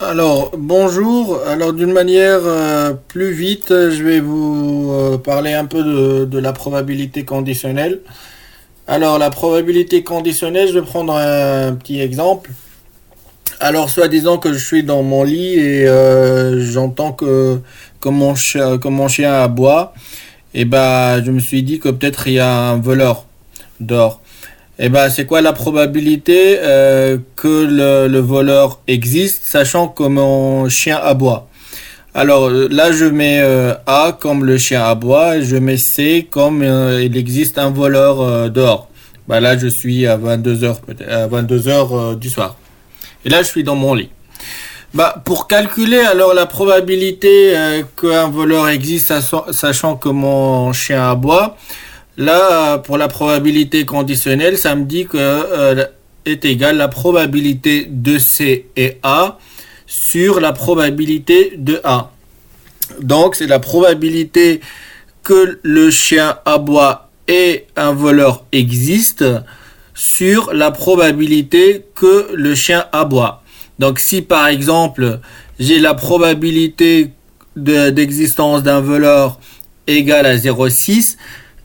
Alors, bonjour. Alors, d'une manière plus vite, je vais vous parler un peu de la probabilité conditionnelle. Alors, la probabilité conditionnelle, je vais prendre un petit exemple. Alors, soit disant que je suis dans mon lit et j'entends que mon chien aboie. Et bah, je me suis dit que peut-être il y a un voleur dehors. Et ben, c'est quoi la probabilité que le voleur existe, sachant que mon chien aboie? Alors là, je mets A comme le chien aboie, et je mets C comme il existe un voleur dehors. Bah là, je suis à 22 heures, à 22 heures du soir. Et là, je suis dans mon lit. Bah, pour calculer alors la probabilité qu'un voleur existe, sachant que mon chien aboie, là, pour la probabilité conditionnelle, ça me dit que est égal la probabilité de C et A sur la probabilité de A. Donc, c'est la probabilité que le chien aboie et un voleur existe sur la probabilité que le chien aboie. Donc, si par exemple, j'ai la probabilité d'existence d'un voleur égale à 0,6,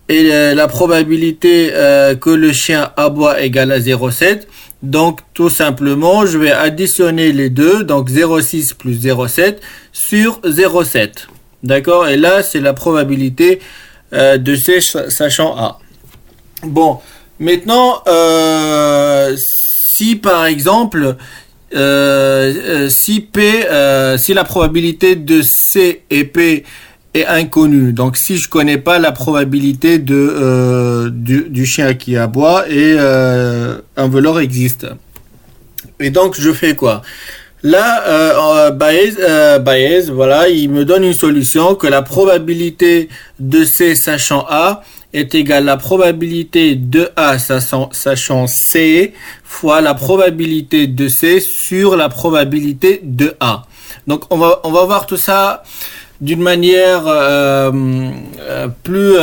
et la probabilité que le chien aboie égale à 0,7. Donc tout simplement, je vais additionner les deux, donc 0,6 plus 0,7 sur 0,7. D'accord? Et là, c'est la probabilité de C sachant A. Bon, maintenant, si par exemple, si la probabilité de C et P est inconnue. Donc si je connais pas la probabilité du chien qui aboie et un voleur existe. Et donc je fais quoi? Là, Bayes, voilà, il me donne une solution que la probabilité de C sachant A est égale à la probabilité de A sachant C fois la probabilité de C sur la probabilité de A. Donc on va voir tout ça d'une manière plus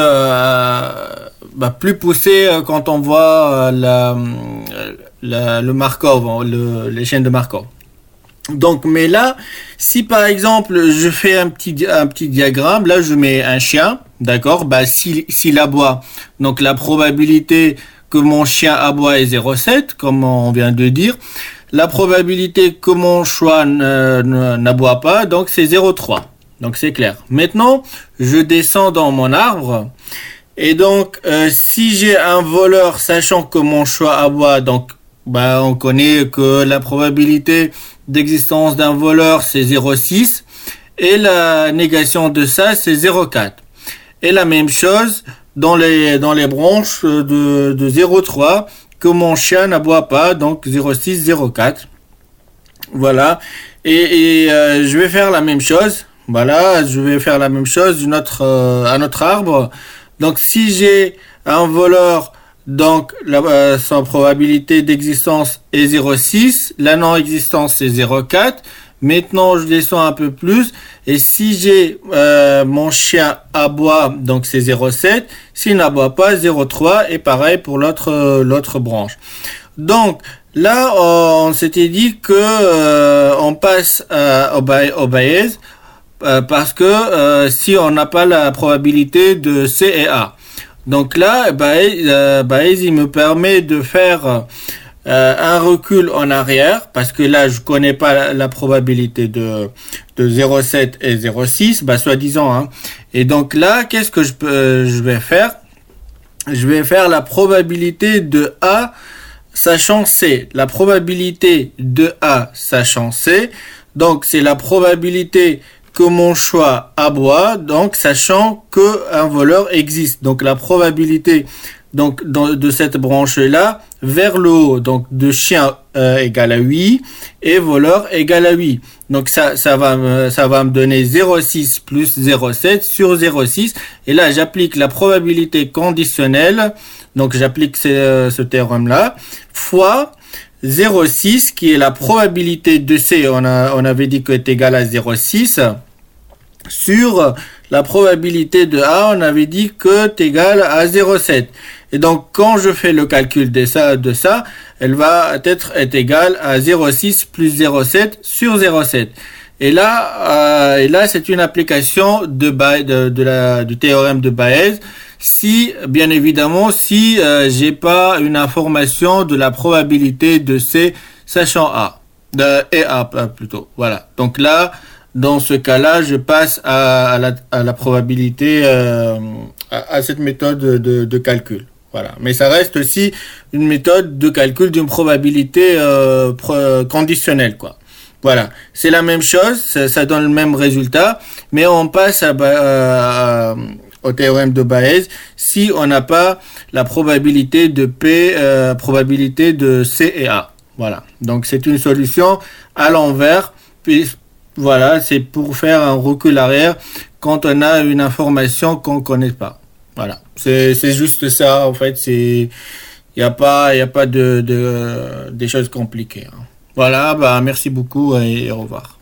poussée quand on voit le Markov, les chaînes de Markov. Donc, mais là, si par exemple je fais un petit diagramme, là je mets un chien, d'accord, bah s'il aboie, donc la probabilité que mon chien aboie est 0,7, comme on vient de dire. La probabilité que mon choix n'aboie pas, donc c'est 0,3. Donc c'est clair. Maintenant, je descends dans mon arbre. Et donc, si j'ai un voleur sachant que mon choix aboie, donc bah, on connaît que la probabilité d'existence d'un voleur, c'est 0,6. Et la négation de ça, c'est 0,4. Et la même chose dans les branches de 0,3, que mon chien n'aboie pas, donc 0,6, 0,4. Voilà. Et je vais faire la même chose. Voilà, je vais faire la même chose à notre arbre. Donc si j'ai un voleur, donc sa probabilité d'existence est 0,6, la non-existence c'est 0,4. Maintenant je descends un peu plus et si j'ai mon chien aboie, donc c'est 0,7. S'il n'aboie pas, 0,3 et pareil pour l'autre branche. Donc là on s'était dit que on passe au Bayes. Parce que si on n'a pas la probabilité de C et A. Donc là, Bayes il me permet de faire un recul en arrière, parce que là, je connais pas la probabilité de 0,7 et 0,6, soi-disant. Hein. Et donc là, qu'est-ce que je vais faire? Je vais faire la probabilité de A sachant C. La probabilité de A sachant C, donc c'est la probabilité que mon choix aboie, donc sachant qu'un voleur existe. Donc la probabilité de cette branche-là vers le haut, donc de chien égale à 8 et voleur égale à 8. Donc ça va me donner 0,6 plus 0,7 sur 0,6. Et là, j'applique la probabilité conditionnelle, donc j'applique ce théorème-là, fois 0,6 qui est la probabilité de C, on avait dit que est égal à 0,6, sur la probabilité de A, on avait dit que est égal à 0,7. Et donc, quand je fais le calcul de ça, elle va être égale à 0,6 plus 0,7 sur 0,7. Et là, c'est une application du théorème de Bayes. Si, bien évidemment, si j'ai pas une information de la probabilité de C sachant A, et A plutôt. Voilà. Donc là, dans ce cas-là, je passe à la probabilité, à cette méthode de calcul. Voilà. Mais ça reste aussi une méthode de calcul d'une probabilité conditionnelle, quoi. Voilà, c'est la même chose, ça donne le même résultat, mais on passe au théorème de Bayes si on n'a pas la probabilité de P, probabilité de C et A. Voilà, donc c'est une solution à l'envers, puis voilà, c'est pour faire un recul arrière quand on a une information qu'on ne connaît pas. Voilà, c'est juste ça en fait, il n'y a pas des choses compliquées, hein. Voilà, bah merci beaucoup et au revoir.